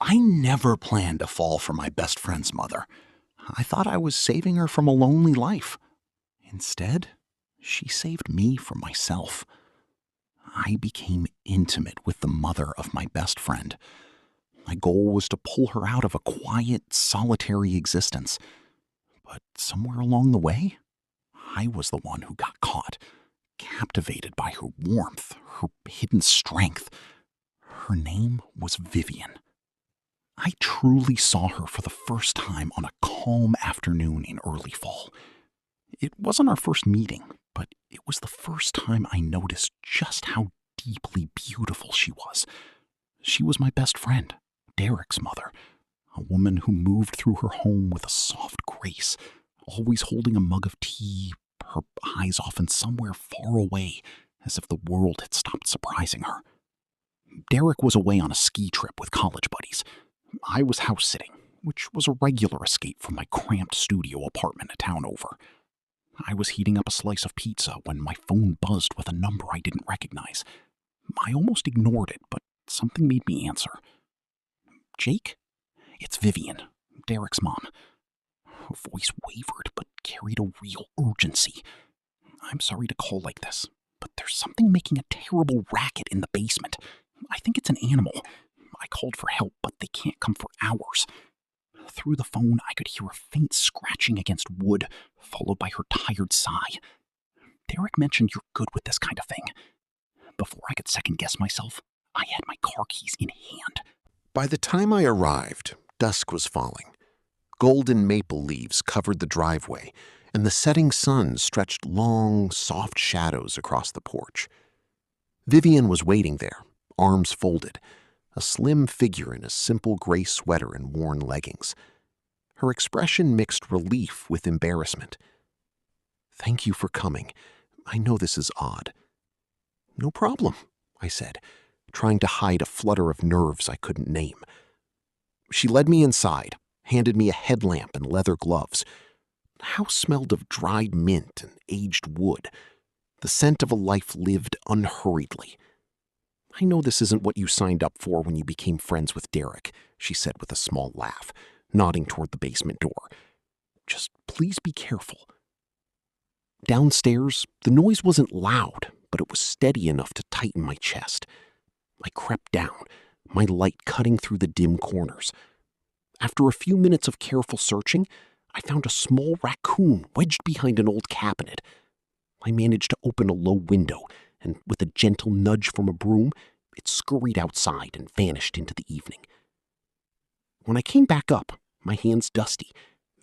I never planned to fall for my best friend's mother. I thought I was saving her from a lonely life. Instead, she saved me from myself. I became intimate with the mother of my best friend. My goal was to pull her out of a quiet, solitary existence. But somewhere along the way, I was the one who got caught, captivated by her warmth, her hidden strength. Her name was Vivian. I truly saw her for the first time on a calm afternoon in early fall. It wasn't our first meeting, but it was the first time I noticed just how deeply beautiful she was. She was my best friend, Derek's mother, a woman who moved through her home with a soft grace, always holding a mug of tea, her eyes often somewhere far away, as if the world had stopped surprising her. Derek was away on a ski trip with college buddies. I was house sitting, which was a regular escape from my cramped studio apartment a town over. I was heating up a slice of pizza when my phone buzzed with a number I didn't recognize. I almost ignored it, but something made me answer. "Jake? It's Vivian, Derek's mom." Her voice wavered, but carried a real urgency. "I'm sorry to call like this, but there's something making a terrible racket in the basement. I think it's an animal. I called for help, but they can't come for hours." Through the phone, I could hear a faint scratching against wood, followed by her tired sigh. "Derek mentioned you're good with this kind of thing." Before I could second-guess myself, I had my car keys in hand. By the time I arrived, dusk was falling. Golden maple leaves covered the driveway, and the setting sun stretched long, soft shadows across the porch. Vivian was waiting there, arms folded, a slim figure in a simple gray sweater and worn leggings. Her expression mixed relief with embarrassment. "Thank you for coming. I know this is odd." "No problem," I said, trying to hide a flutter of nerves I couldn't name. She led me inside, handed me a headlamp and leather gloves. The house smelled of dried mint and aged wood, the scent of a life lived unhurriedly. "I know this isn't what you signed up for when you became friends with Derek," she said with a small laugh, nodding toward the basement door. "Just please be careful." Downstairs, the noise wasn't loud, but it was steady enough to tighten my chest. I crept down, my light cutting through the dim corners. After a few minutes of careful searching, I found a small raccoon wedged behind an old cabinet. I managed to open a low window, and with a gentle nudge from a broom, it scurried outside and vanished into the evening. When I came back up, my hands dusty,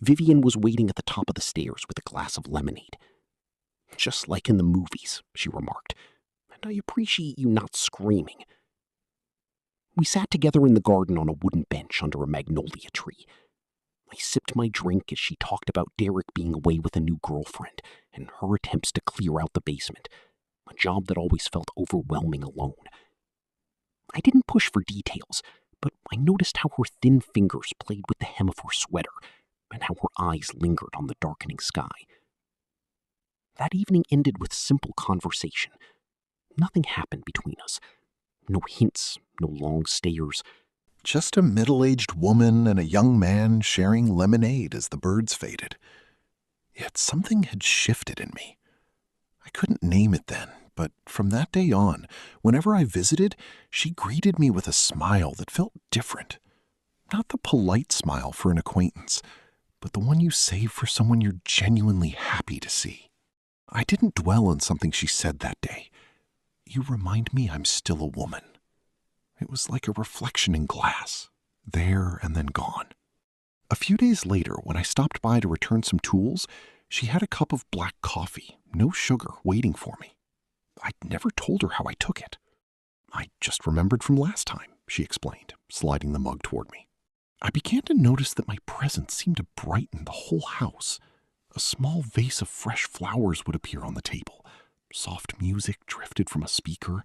Vivian was waiting at the top of the stairs with a glass of lemonade. "Just like in the movies," she remarked, "and I appreciate you not screaming." We sat together in the garden on a wooden bench under a magnolia tree. I sipped my drink as she talked about Derek being away with a new girlfriend and her attempts to clear out the basement, a job that always felt overwhelming alone. I didn't push for details, but I noticed how her thin fingers played with the hem of her sweater and how her eyes lingered on the darkening sky. That evening ended with simple conversation. Nothing happened between us. No hints, no long stares. Just a middle-aged woman and a young man sharing lemonade as the birds faded. Yet something had shifted in me. I couldn't name it then, but from that day on, whenever I visited, she greeted me with a smile that felt different. Not the polite smile for an acquaintance, but the one you save for someone you're genuinely happy to see. I didn't dwell on something she said that day. "You remind me I'm still a woman." It was like a reflection in glass, there and then gone. A few days later, when I stopped by to return some tools, she had a cup of black coffee, no sugar, waiting for me. I'd never told her how I took it. "I just remembered from last time," she explained, sliding the mug toward me. I began to notice that my presence seemed to brighten the whole house. A small vase of fresh flowers would appear on the table. Soft music drifted from a speaker.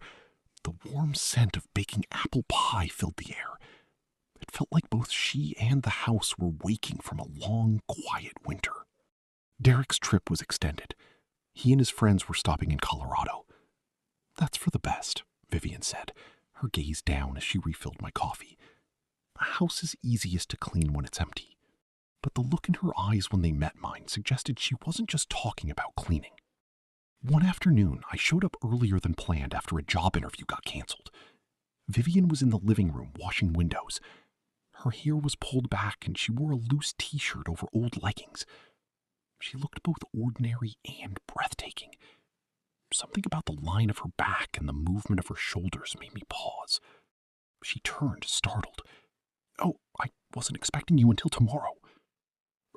The warm scent of baking apple pie filled the air. It felt like both she and the house were waking from a long, quiet winter. Derek's trip was extended. He and his friends were stopping in Colorado. "That's for the best," Vivian said, her gaze down as she refilled my coffee. A house is easiest to clean when it's empty, but the look in her eyes when they met mine suggested she wasn't just talking about cleaning. One afternoon, I showed up earlier than planned after a job interview got canceled. Vivian was in the living room washing windows. Her hair was pulled back and she wore a loose t-shirt over old leggings. She looked both ordinary and breathtaking. Something about the line of her back and the movement of her shoulders made me pause. She turned, startled. "Oh, I wasn't expecting you until tomorrow."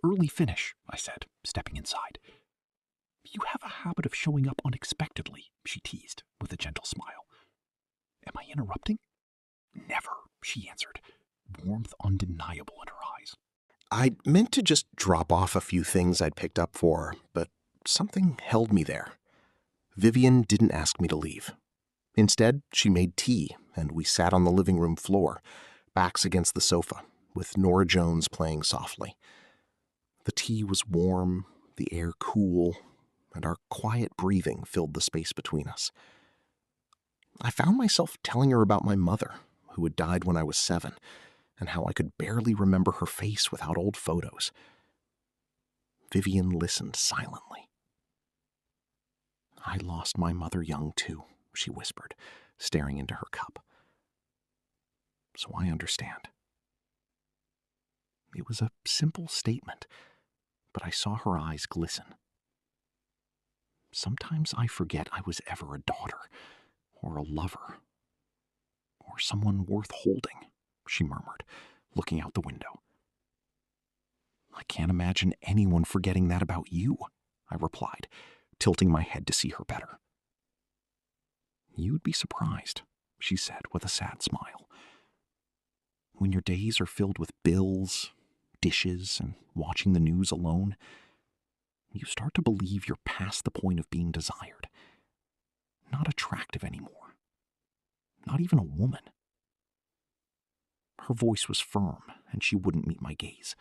"Early finish," I said, stepping inside. "You have a habit of showing up unexpectedly," she teased, with a gentle smile. "Am I interrupting?" "Never," she answered, warmth undeniable in her eyes. I meant to just drop off a few things I'd picked up for her, but something held me there. Vivian didn't ask me to leave. Instead, she made tea, and we sat on the living room floor, backs against the sofa, with Nora Jones playing softly. The tea was warm, the air cool, and our quiet breathing filled the space between us. I found myself telling her about my mother, who had died when I was 7, and how I could barely remember her face without old photos. Vivian listened silently. "I lost my mother young too," she whispered, staring into her cup. "So I understand." It was a simple statement, but I saw her eyes glisten. "Sometimes I forget I was ever a daughter, or a lover, or someone worth holding," she murmured, looking out the window. "I can't imagine anyone forgetting that about you," I replied, tilting my head to see her better. "You'd be surprised," she said with a sad smile. "When your days are filled with bills, dishes, and watching the news alone, you start to believe you're past the point of being desired. Not attractive anymore. Not even a woman." Her voice was firm, and she wouldn't meet my gaze.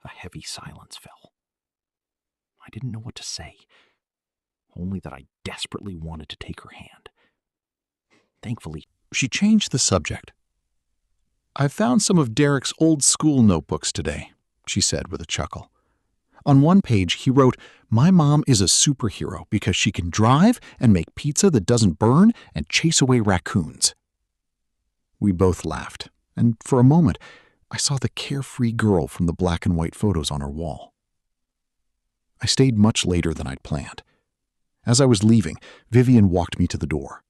A heavy silence fell. I didn't know what to say, only that I desperately wanted to take her hand. Thankfully, She changed the subject. "I found some of Derek's old school notebooks today," she said with a chuckle. On one page, he wrote, "My mom is a superhero because she can drive and make pizza that doesn't burn and chase away raccoons." We both laughed, and for a moment, I saw the carefree girl from the black and white photos on her wall. I stayed much later than I'd planned. As I was leaving, Vivian walked me to the door.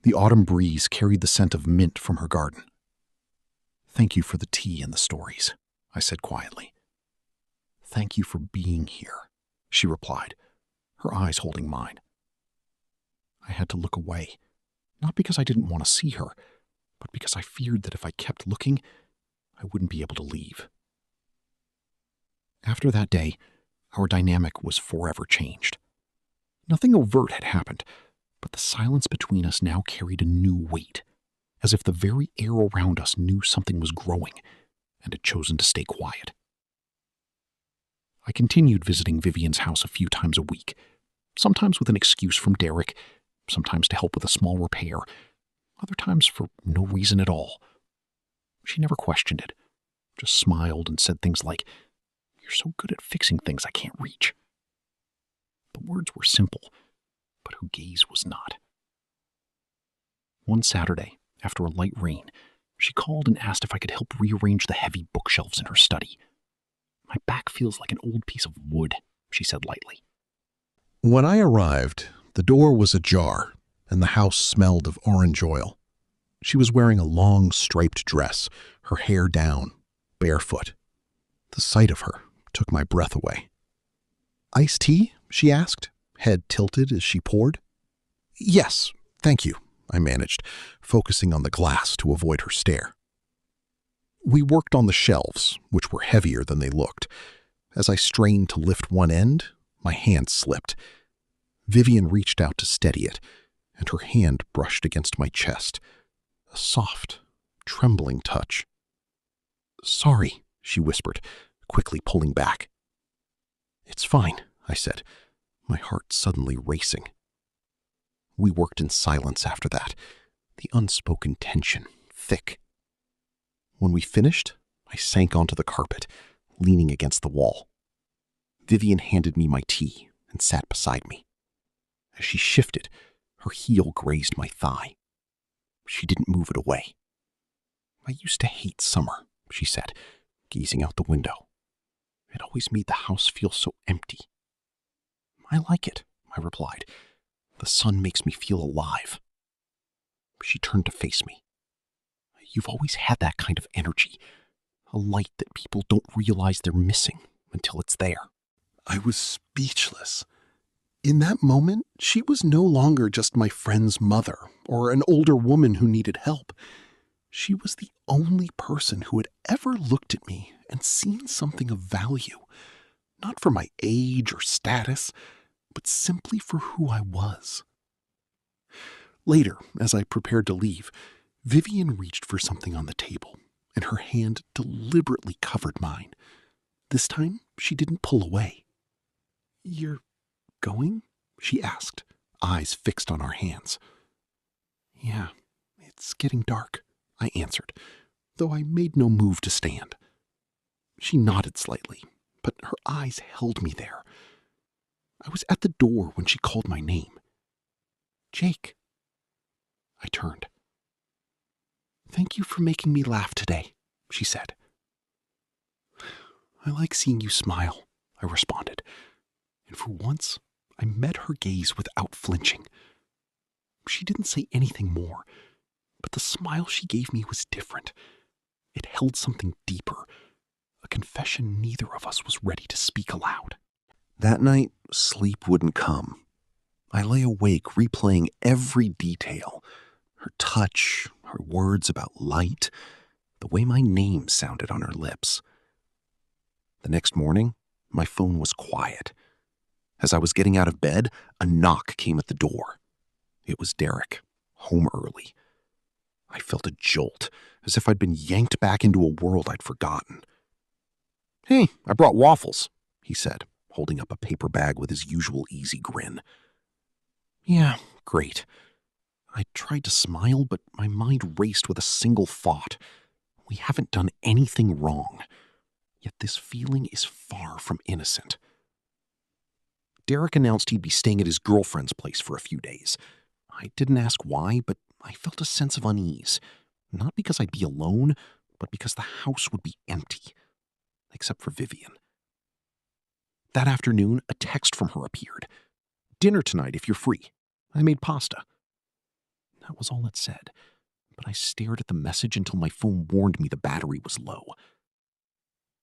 The autumn breeze carried the scent of mint from her garden. "Thank you for the tea and the stories," I said quietly. "Thank you for being here," she replied, her eyes holding mine. I had to look away, not because I didn't want to see her, but because I feared that if I kept looking, I wouldn't be able to leave. After that day, our dynamic was forever changed. Nothing overt had happened, but the silence between us now carried a new weight, as if the very air around us knew something was growing and had chosen to stay quiet. I continued visiting Vivian's house a few times a week, sometimes with an excuse from Derek, sometimes to help with a small repair, other times for no reason at all. She never questioned it, just smiled and said things like, "You're so good at fixing things I can't reach." The words were simple, but her gaze was not. One Saturday, after a light rain, she called and asked if I could help rearrange the heavy bookshelves in her study. "My back feels like an old piece of wood," she said lightly. When I arrived, the door was ajar, and the house smelled of orange oil. She was wearing a long, striped dress, her hair down, barefoot. The sight of her took my breath away. "Iced tea?" she asked, head tilted as she poured. "Yes, thank you," I managed, focusing on the glass to avoid her stare. We worked on the shelves, which were heavier than they looked. As I strained to lift one end, my hand slipped. Vivian reached out to steady it, and her hand brushed against my chest. A soft, trembling touch. "Sorry," she whispered, quickly pulling back. "It's fine," I said, my heart suddenly racing. We worked in silence after that, the unspoken tension thick. When we finished, I sank onto the carpet, leaning against the wall. Vivian handed me my tea and sat beside me. As she shifted, her heel grazed my thigh. She didn't move it away. "I used to hate summer," she said, gazing out the window. "It always made the house feel so empty." "I like it," I replied. "The sun makes me feel alive." She turned to face me. "You've always had that kind of energy, a light that people don't realize they're missing until it's there." I was speechless. In that moment, she was no longer just my friend's mother or an older woman who needed help. She was the only person who had ever looked at me and seen something of value, not for my age or status, but simply for who I was. Later, as I prepared to leave, Vivian reached for something on the table, and her hand deliberately covered mine. This time, she didn't pull away. "You're going?" she asked, eyes fixed on our hands. "Yeah, it's getting dark," I answered, though I made no move to stand. She nodded slightly, but her eyes held me there. I was at the door when she called my name. "Jake." I turned. "Thank you for making me laugh today," she said. "I like seeing you smile," I responded, and for once I met her gaze without flinching. She didn't say anything more, but the smile she gave me was different. It held something deeper, a confession neither of us was ready to speak aloud. That night, sleep wouldn't come. I lay awake replaying every detail, her touch, her words about light, the way my name sounded on her lips. The next morning, my phone was quiet. As I was getting out of bed, a knock came at the door. It was Derek, home early. I felt a jolt, as if I'd been yanked back into a world I'd forgotten. "Hey, I brought waffles," he said, holding up a paper bag with his usual easy grin. "Yeah, great." I tried to smile, but my mind raced with a single thought. We haven't done anything wrong. Yet this feeling is far from innocent. Derek announced he'd be staying at his girlfriend's place for a few days. I didn't ask why, but I felt a sense of unease. Not because I'd be alone, but because the house would be empty. Except for Vivian. That afternoon, a text from her appeared. "Dinner tonight if you're free. I made pasta." That was all it said, but I stared at the message until my phone warned me the battery was low.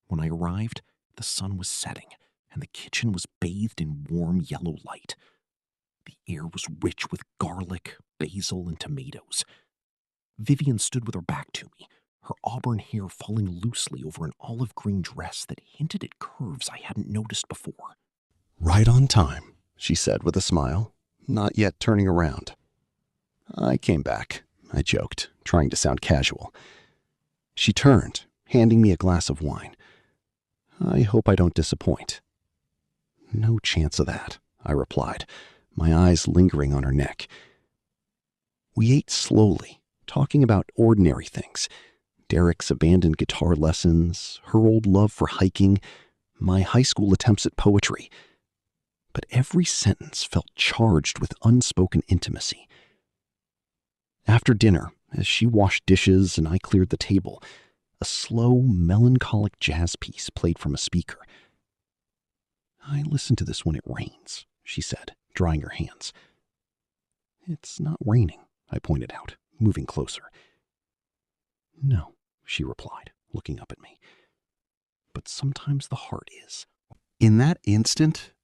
When I arrived, the sun was setting, and the kitchen was bathed in warm yellow light. The air was rich with garlic, basil, and tomatoes. Vivian stood with her back to me, her auburn hair falling loosely over an olive green dress that hinted at curves I hadn't noticed before. "Right on time," she said with a smile, not yet turning around. "I came back," I joked, trying to sound casual. She turned, handing me a glass of wine. "I hope I don't disappoint." "No chance of that," I replied, my eyes lingering on her neck. We ate slowly, talking about ordinary things. Derek's abandoned guitar lessons, her old love for hiking, my high school attempts at poetry. But every sentence felt charged with unspoken intimacy. After dinner, as she washed dishes and I cleared the table, a slow, melancholic jazz piece played from a speaker. "I listen to this when it rains," she said, drying her hands. "It's not raining," I pointed out, moving closer. "No," she replied, looking up at me. "But sometimes the heart is." In that instant,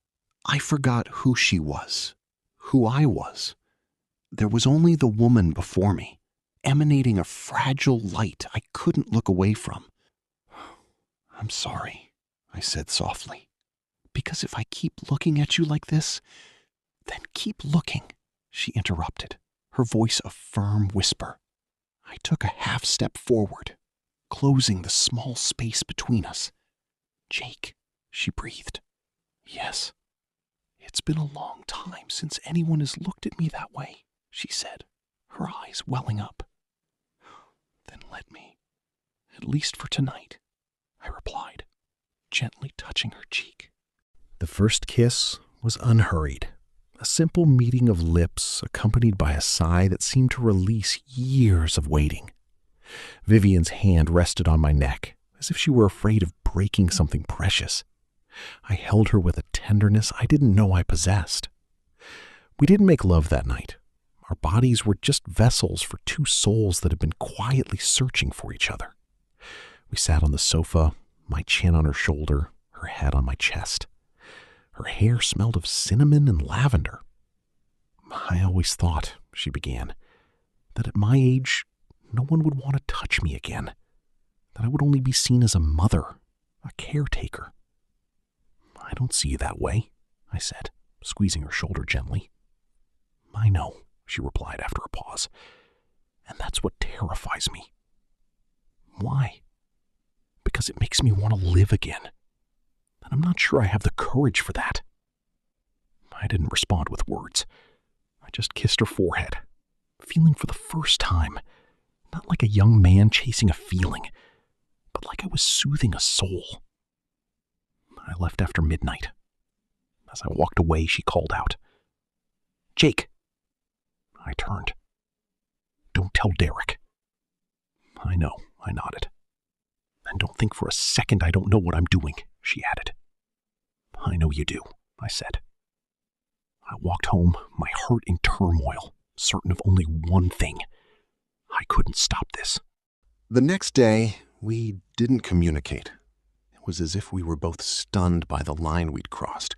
I forgot who she was, who I was. There was only the woman before me, emanating a fragile light I couldn't look away from. "I'm sorry," I said softly. "Because if I keep looking at you like this, then keep looking," she interrupted, her voice a firm whisper. I took a half step forward, closing the small space between us. "Jake," she breathed. "Yes. It's been a long time since anyone has looked at me that way," she said, her eyes welling up. "Then let me At least for tonight, I replied, gently touching her cheek. The first kiss was unhurried, a simple meeting of lips accompanied by a sigh that seemed to release years of waiting. Vivian's hand rested on my neck, as if she were afraid of breaking something precious. I held her with a tenderness I didn't know I possessed. We didn't make love that night. Our bodies were just vessels for two souls that had been quietly searching for each other. We sat on the sofa, my chin on her shoulder, her head on my chest. Her hair smelled of cinnamon and lavender. I always thought, she began, that at my age, no one would want to touch me again, that I would only be seen as a mother, a caretaker. I don't see you that way, I said, squeezing her shoulder gently. I know, she replied after a pause, and that's what terrifies me. Why? Because it makes me want to live again, and I'm not sure I have the courage for that. I didn't respond with words. I just kissed her forehead, feeling for the first time, not like a young man chasing a feeling, but like I was soothing a soul. I left after midnight. As I walked away, she called out, "Jake." I turned. "Don't tell Derek." "I know," I nodded. "And don't think for a second I don't know what I'm doing," she added. "I know you do," I said. I walked home, my heart in turmoil, certain of only one thing. I couldn't stop this. The next day, we didn't communicate. It was as if we were both stunned by the line we'd crossed,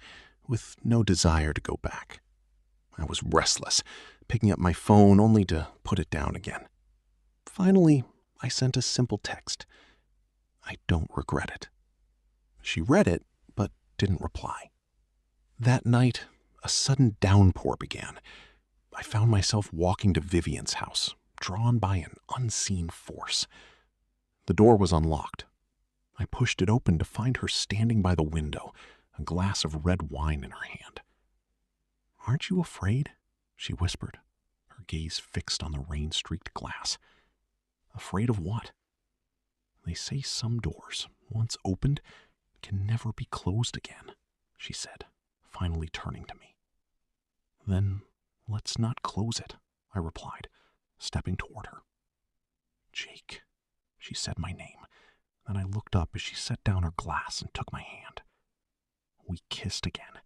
with no desire to go back. I was restless, picking up my phone only to put it down again. Finally, I sent a simple text. "I don't regret it." She read it, but didn't reply. That night, a sudden downpour began. I found myself walking to Vivian's house, drawn by an unseen force. The door was unlocked. I pushed it open to find her standing by the window, a glass of red wine in her hand. "Aren't you afraid?" she whispered, her gaze fixed on the rain-streaked glass. "Afraid of what?" "They say some doors, once opened, can never be closed again," she said, finally turning to me. "Then let's not close it," I replied, stepping toward her. "Jake," she said my name. Then I looked up as she set down her glass and took my hand. We kissed again,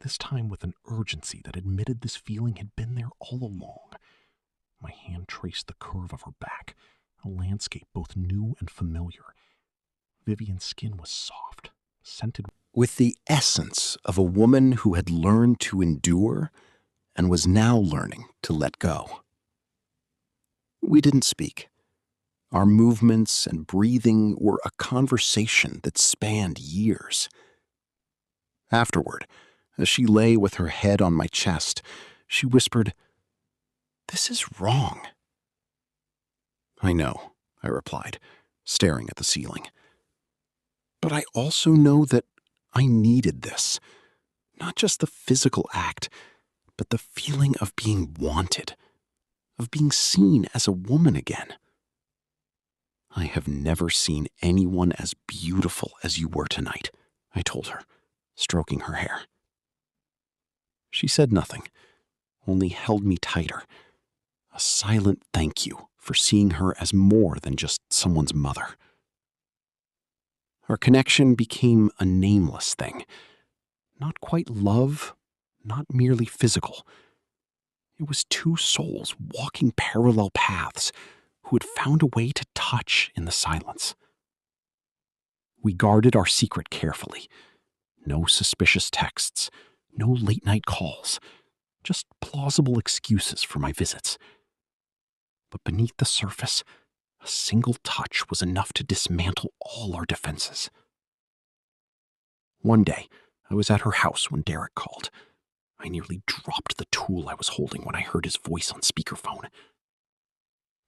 this time with an urgency that admitted this feeling had been there all along. My hand traced the curve of her back, a landscape both new and familiar. Vivian's skin was soft, scented with the essence of a woman who had learned to endure and was now learning to let go. We didn't speak. Our movements and breathing were a conversation that spanned years. Afterward, as she lay with her head on my chest, she whispered, "This is wrong." "I know," I replied, staring at the ceiling. "But I also know that I needed this. Not just the physical act, but the feeling of being wanted, of being seen as a woman again. I have never seen anyone as beautiful as you were tonight," I told her, stroking her hair. She said nothing, only held me tighter, a silent thank you for seeing her as more than just someone's mother. Our connection became a nameless thing, not quite love, not merely physical. It was two souls walking parallel paths who had found a way to touch in the silence. We guarded our secret carefully. No suspicious texts, no late-night calls, just plausible excuses for my visits. But beneath the surface, a single touch was enough to dismantle all our defenses. One day, I was at her house when Derek called. I nearly dropped the tool I was holding when I heard his voice on speakerphone.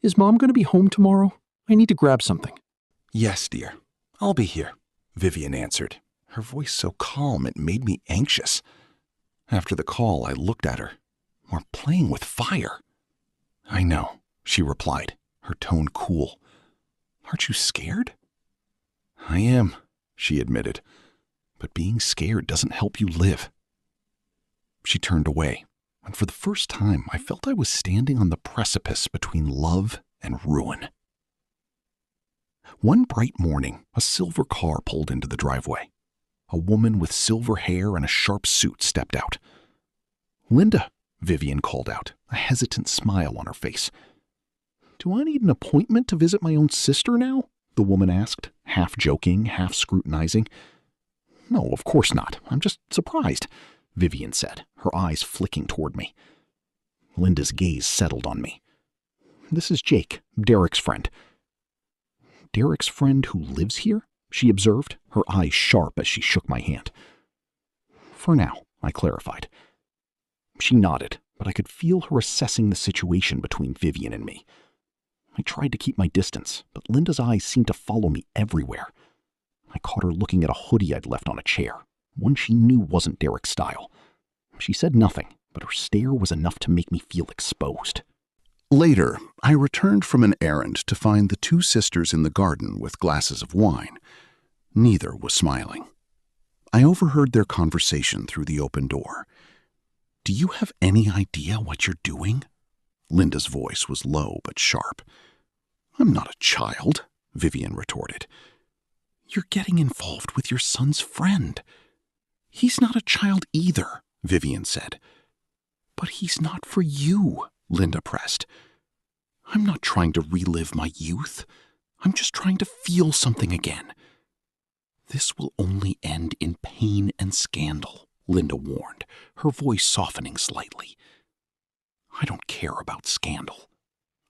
"Is Mom going to be home tomorrow? I need to grab something." "Yes, dear. I'll be here," Vivian answered, her voice so calm it made me anxious. After the call, I looked at her. "We're playing with fire." "I know," she replied, her tone cool. Aren't you scared? I am, she admitted, but being scared doesn't help you live. She turned away, and for the first time I felt I was standing on the precipice between love and ruin. One bright morning, a silver car pulled into the driveway. A woman with silver hair and a sharp suit stepped out. "Linda," Vivian called out, a hesitant smile on her face. "Do I need an appointment to visit my own sister now?" the woman asked, half joking, half scrutinizing. "No, of course not. I'm just surprised," Vivian said, her eyes flicking toward me. Linda's gaze settled on me. "This is Jake, Derek's friend." "Derek's friend who lives here?" she observed, her eyes sharp as she shook my hand. "For now," I clarified. She nodded, but I could feel her assessing the situation between Vivian and me. I tried to keep my distance, but Linda's eyes seemed to follow me everywhere. I caught her looking at a hoodie I'd left on a chair, one she knew wasn't Derek's style. She said nothing, but her stare was enough to make me feel exposed. Later, I returned from an errand to find the two sisters in the garden with glasses of wine. Neither was smiling. I overheard their conversation through the open door. "Do you have any idea what you're doing?" Linda's voice was low but sharp. "I'm not a child," Vivian retorted. "You're getting involved with your son's friend." "He's not a child either," Vivian said. "But he's not for you," Linda pressed. "I'm not trying to relive my youth. I'm just trying to feel something again." "This will only end in pain and scandal," Linda warned, her voice softening slightly. "I don't care about scandal.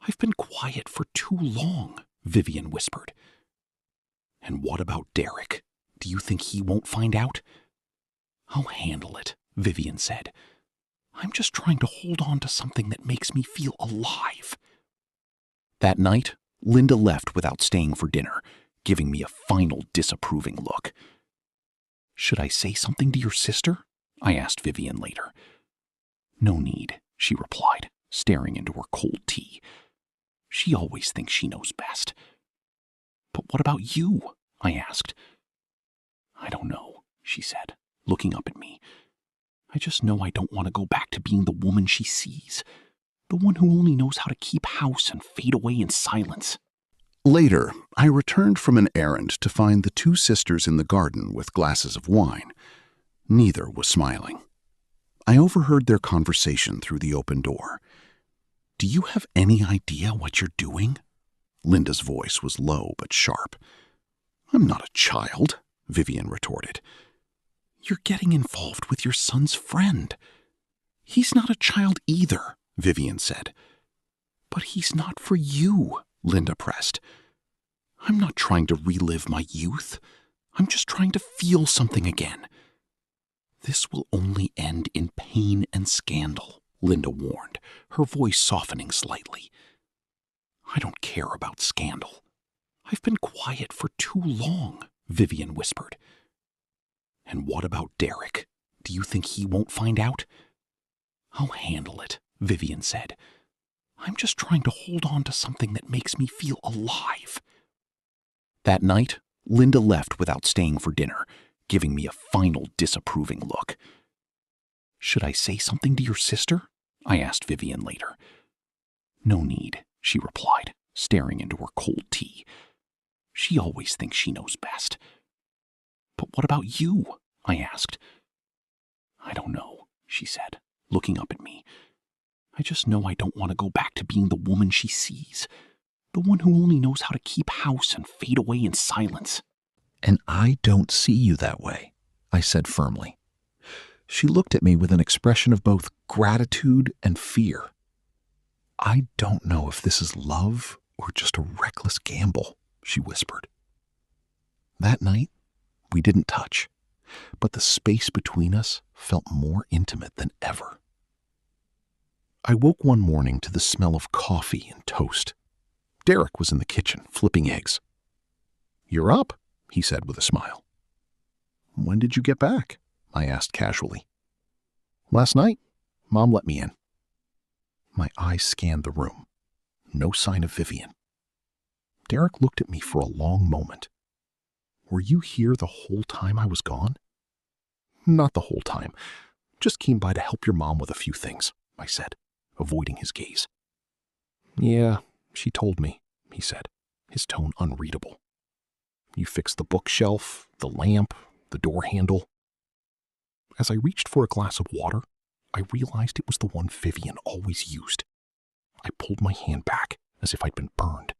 I've been quiet for too long," Vivian whispered. "And what about Derek? Do you think he won't find out?" "I'll handle it," Vivian said. "I'm just trying to hold on to something that makes me feel alive." That night, Linda left without staying for dinner, giving me a final disapproving look. "Should I say something to your sister?" I asked Vivian later. "No need," she replied, staring into her cold tea. "She always thinks she knows best." "But what about you?" I asked. "I don't know," she said, looking up at me. "I just know I don't want to go back to being the woman she sees, the one who only knows how to keep house and fade away in silence." Later, I returned from an errand to find the two sisters in the garden with glasses of wine. Neither was smiling. I overheard their conversation through the open door. "Do you have any idea what you're doing?" Linda's voice was low but sharp. "I'm not a child," Vivian retorted. "You're getting involved with your son's friend." "He's not a child either," Vivian said. "But he's not for you," Linda pressed. "I'm not trying to relive my youth. I'm just trying to feel something again." "This will only end in pain and scandal," Linda warned, her voice softening slightly. "I don't care about scandal. I've been quiet for too long," Vivian whispered. "And what about Derek? Do you think he won't find out?" "I'll handle it," Vivian said. "I'm just trying to hold on to something that makes me feel alive." That night, Linda left without staying for dinner, giving me a final disapproving look. "Should I say something to your sister?" I asked Vivian later. "No need," she replied, staring into her cold tea. "She always thinks she knows best." "But what about you?" I asked. "I don't know," she said, looking up at me. "I just know I don't want to go back to being the woman she sees, the one who only knows how to keep house and fade away in silence." "And I don't see you that way," I said firmly. She looked at me with an expression of both gratitude and fear. "I don't know if this is love or just a reckless gamble," she whispered. That night, we didn't touch, but the space between us felt more intimate than ever. I woke one morning to the smell of coffee and toast. Derek was in the kitchen, flipping eggs. "You're up," he said with a smile. "When did you get back?" I asked casually. "Last night. Mom let me in." My eyes scanned the room. No sign of Vivian. Derek looked at me for a long moment. Were you here the whole time I was gone? Not the whole time. Just came by to help your mom with a few things, I said, avoiding his gaze. Yeah, she told me, he said, his tone unreadable. You fixed the bookshelf, the lamp, the door handle. As I reached for a glass of water, I realized it was the one Vivian always used. I pulled my hand back as if I'd been burned.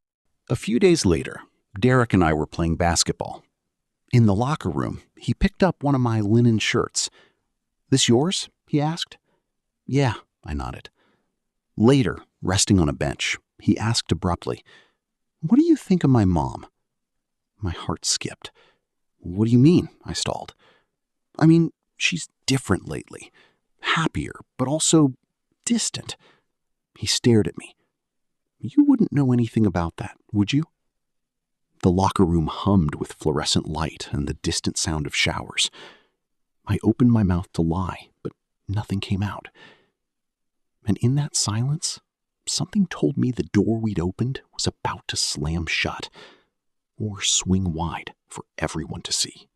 A few days later, Derek and I were playing basketball. In the locker room, he picked up one of my linen shirts. "This yours?" he asked. "Yeah," I nodded. Later, resting on a bench, he asked abruptly, "What do you think of my mom?" My heart skipped. "What do you mean?" I stalled. "I mean, she's different lately. Happier, but also distant." He stared at me. "You wouldn't know anything about that, would you?" The locker room hummed with fluorescent light and the distant sound of showers. I opened my mouth to lie, but nothing came out. And in that silence, something told me the door we'd opened was about to slam shut or swing wide for everyone to see.